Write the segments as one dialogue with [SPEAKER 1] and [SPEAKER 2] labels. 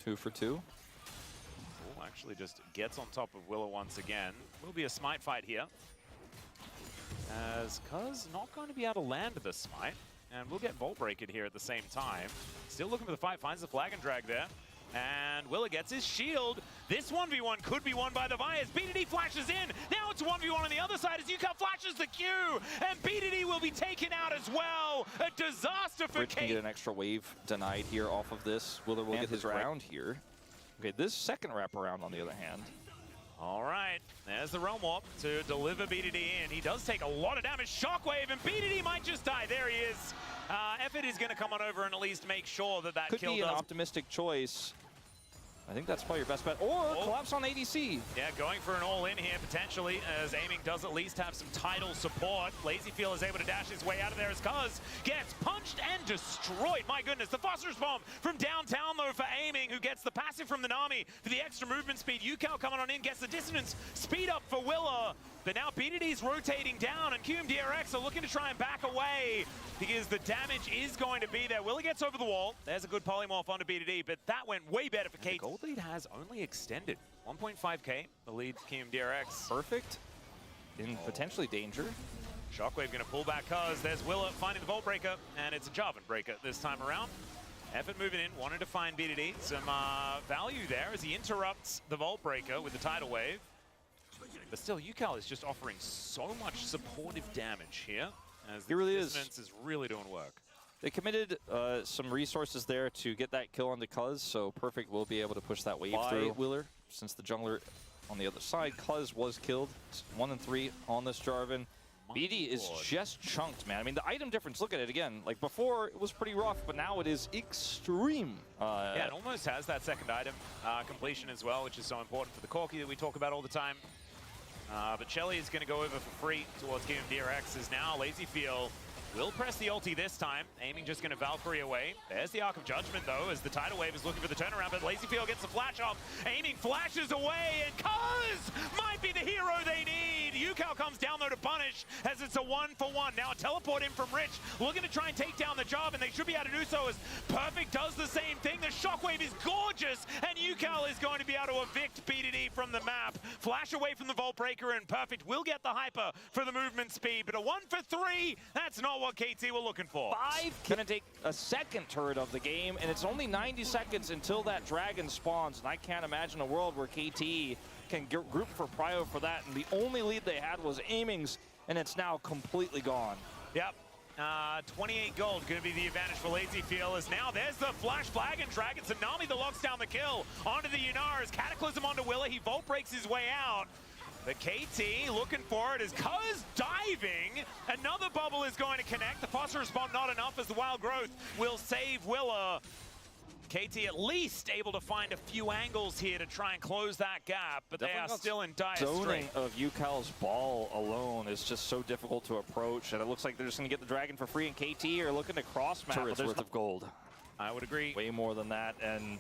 [SPEAKER 1] 2 for 2.
[SPEAKER 2] Ooh, actually just gets on top of Willa once again. Will be a smite fight here. As Cuz not going to be able to land the smite. And we'll get Vault Breaker here at the same time. Still looking for the fight, finds the flag and drag there. And Willa gets his shield. This 1v1 could be won by the Vias. BDD flashes in. Now it's 1v1 on the other side as UCal flashes the Q. And BDD will be taken out as well. A disaster for
[SPEAKER 1] Rich can get an extra wave denied here off of this. Willa will get his round here. Okay, this second wraparound on the other hand.
[SPEAKER 2] All right, there's the Realm Warp to deliver BDD in. He does take a lot of damage. Shockwave, and BDD might just die. There he is. Effort is going to come on over and at least make sure that that
[SPEAKER 1] Could
[SPEAKER 2] kill
[SPEAKER 1] be an optimistic choice. I think that's probably your best bet. Or collapse on ADC.
[SPEAKER 2] Yeah, going for an all-in here, potentially, as Aiming does at least have some tidal support. LazyFeel is able to dash his way out of there as Cuz gets punched and destroyed. My goodness, the Phosphorus Bomb from downtown, though, for Aiming, who gets the passive from the Nami for the extra movement speed. UCal coming on in, gets the dissonance speed up for Willa. But now BDD's rotating down, and KRX are looking to try and back away because the damage is going to be there. Willa gets over the wall. There's a good polymorph onto BDD, but that went way better for KT. The gold lead has only extended. 1.5k, the lead KRX.
[SPEAKER 1] Perfect. In potentially danger.
[SPEAKER 2] Shockwave going to pull back Cuz. There's Willa finding the Vault Breaker, and it's a Jarvan Breaker this time around. Effort moving in, wanted to find BDD. Some value there as he interrupts the Vault Breaker with the Tidal Wave. But still, UCal is just offering so much supportive damage here. As the dissonance is really doing work.
[SPEAKER 1] They committed some resources there to get that kill onto Cuz, so Perfect will be able to push that wave through Willer. Since the jungler on the other side, Cuz was killed. It's 1 and 3 on this Jarvan. BD is just chunked, man. I mean, the item difference, look at it again. Like before, it was pretty rough, but now it is extreme.
[SPEAKER 2] Yeah, it almost has that second item completion as well, which is so important for the Corki that we talk about all the time. But Shelly is going to go over for free towards KRX as now LazyFeel will press the ulti this time. Aiming just going to Valkyrie away. There's the Arc of Judgment, though, as the Tidal Wave is looking for the turnaround, but LazyFeel gets the flash off. Aiming flashes away, and Cuz might be the hero they need. UCal comes down, though, to punish, as it's a 1-for-1. Now a teleport in from Rich, looking to try and take down the job, and they should be able to do so as Perfect does the same thing. The Shockwave is gorgeous, and UCal is going to be able to evict BDD from the map. Flash away from the Vault Breaker, and Perfect will get the Hyper for the movement speed, but a 1-for-3, that's not what KT were looking for.
[SPEAKER 1] 5 gonna take a second turret of the game, and it's only 90 seconds until that dragon spawns, and I can't imagine a world where KT can group for prio for that, and the only lead they had was Aiming's, and it's now completely gone.
[SPEAKER 2] Yep. 28 gold, going to be the advantage for LazyFeel, as now there's the flash flag and Dragon Tsunami that locks down the kill onto the Yunars. Cataclysm onto Willa, he Vault breaks his way out. The KT looking for it as Cuz diving. Another bubble is going to connect. The Phosphorus Bomb not enough as the Wild Growth will save Willa. KT at least able to find a few angles here to try and close that gap, but they are still in dire straits.
[SPEAKER 1] Zoning of UCal's ball alone is just so difficult to approach, and it looks like they're just going to get the Dragon for free, and KT are looking to cross-map.
[SPEAKER 2] Turret's worth of gold. I would agree.
[SPEAKER 1] Way more than that, and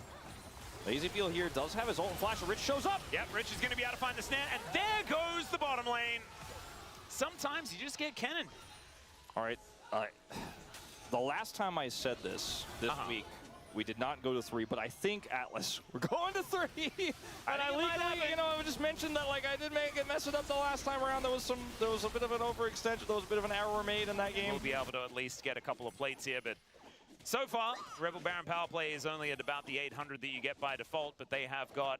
[SPEAKER 1] LazyFeel here does have his ult and flash. Rich shows up.
[SPEAKER 2] Yep, Rich is going to be able to find the snare, and there goes the bottom lane. Sometimes you just get Kennen.
[SPEAKER 1] All right. The last time I said this week, we did not go to 3, but I think Atlas, we're going to 3. And I legally, you know, I just mentioned that like I did mess it up the last time around. There was a bit of an overextension. There was a bit of an error made in that game.
[SPEAKER 2] We'll be able to at least get a couple of plates here, but so far, Rebel Baron power play is only at about the 800 that you get by default, but they have got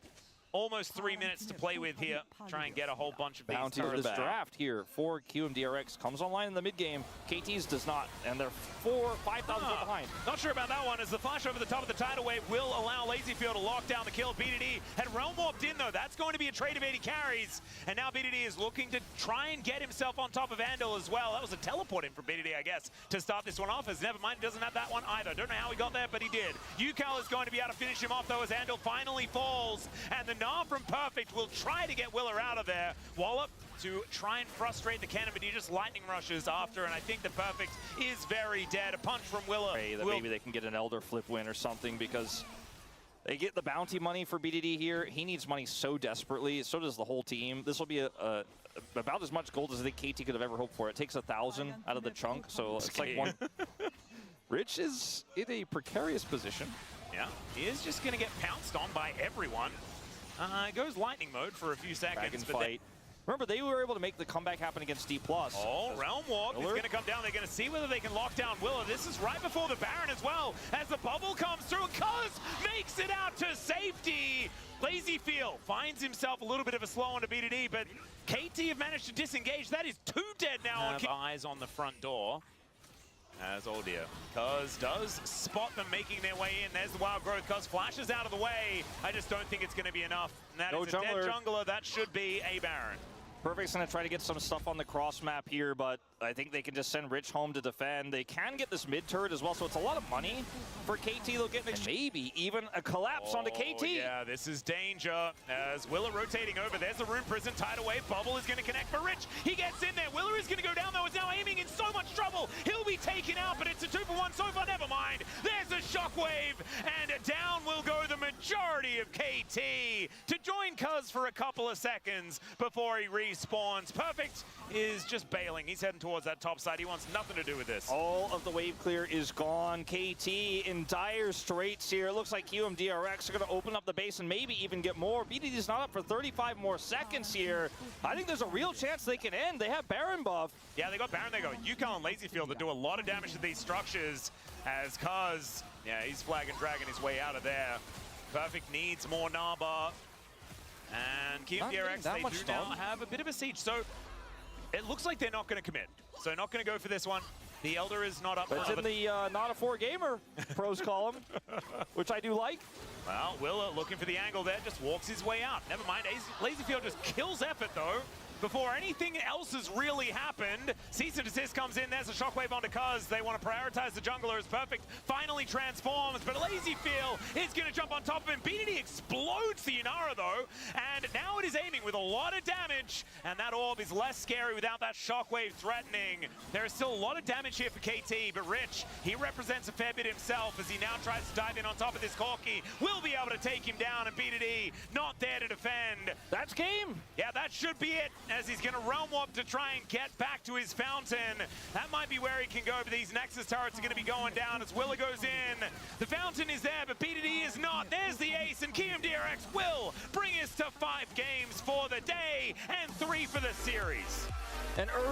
[SPEAKER 2] almost 3 minutes to play with here. Try and get a whole bunch of
[SPEAKER 1] bounty of this draft here for KRX comes online in the mid game. KT's does not, and they're 5,000 foot behind.
[SPEAKER 2] Not sure about that one, as the flash over the top of the Tidal Wave will allow LazyFeel to lock down the kill. BDD had Realm Warped in, though. That's going to be a trade of 80 carries, and now BDD is looking to try and get himself on top of Andal as well. That was a teleport in for BDD, I guess, to start this one off, as never mind, doesn't have that one either. Don't know how he got there, but he did. UCal is going to be able to finish him off, though, as Andal finally falls, and the Gnar from Perfect will try to get Willa out of there. Wallop to try and frustrate the cannon, but he just lightning rushes after, and I think the Perfect is very dead. A punch from Willa.
[SPEAKER 1] Pray that maybe they can get an Elder flip win or something, because they get the bounty money for BDD here. He needs money so desperately. So does the whole team. This will be about as much gold as I think KT could have ever hoped for. It takes 1,000 out of the chunk, so it's like one. Rich is in a precarious position.
[SPEAKER 2] Yeah, he is just going to get pounced on by everyone. It goes lightning mode for a few seconds. But
[SPEAKER 1] fight. Remember, they were able to make the comeback happen against D+.
[SPEAKER 2] Oh, Realm Warp is going to come down. They're going to see whether they can lock down Willer. This is right before the Baron as well, as the bubble comes through. Cuz makes it out to safety. LazyFeel finds himself a little bit of a slow on to BDD, but KT have managed to disengage. That is 2 dead now. Eyes on the front door. As oh dear, Cuz does spot them making their way in. There's the wild growth. Cuz flashes out of the way. I just don't think it's going to be enough. And that is a dead jungler. That should be a Baron.
[SPEAKER 1] Perfect's going to try to get some stuff on the cross map here, but I think they can just send Rich home to defend. They can get this mid turret as well, so it's a lot of money for KT. They'll get maybe even a collapse onto KT.
[SPEAKER 2] Yeah, this is danger as Willer rotating over. There's the Rune Prison tied away. Bubble is going to connect for Rich. He gets in there. Willer is going to go down, though. Is now aiming in so much trouble. He'll be taken out, but it's a 2-for-1 so far. Never mind. There's a shockwave, and down will go the majority of KT to join Cuz for a couple of seconds before he respawns. Perfect is just bailing. He's heading towards that top side. He wants nothing to do with this.
[SPEAKER 1] All of the wave clear is gone. KT in dire straits here. It looks like KRX are going to open up the base and maybe even get more. BDD's not up for 35 more seconds here. I think there's a real chance they can end. They have Baron buff.
[SPEAKER 2] Yeah, they got Baron. They got Yukon and LazyFeel that do a lot of damage to these structures as Cuz, yeah, he's flag and dragging his way out of there. Perfect needs more Naba. And KRX, they do now have a bit of a siege. So it looks like they're not going to commit. So not going to go for this one. The Elder is not up.
[SPEAKER 1] But it's in the not a 4-gamer pros column, which I do like.
[SPEAKER 2] Well, Willer looking for the angle there, just walks his way out. Never mind, LazyFeel just kills effort though. Before anything else has really happened, Cease and Desist comes in. There's a shockwave onto Cuz. They want to prioritize the jungler as Perfect finally transforms, but LazyFeel is going to jump on top of him. BDD explodes the Inara though, and now it is aiming with a lot of damage, and that orb is less scary without that shockwave threatening. There is still a lot of damage here for KT, but Rich, he represents a fair bit himself as he now tries to dive in on top of this Corki. Will be able to take him down, and BDD not there to defend.
[SPEAKER 1] That's game.
[SPEAKER 2] Yeah, that should be it, as he's going to Realm Warp to try and get back to his fountain. That might be where he can go, but these Nexus turrets are going to be going down as Willer goes in. The fountain is there, but BDD is not. There's the ace, and KRX will bring us to 5 games for the day and 3 for the series.
[SPEAKER 1] An early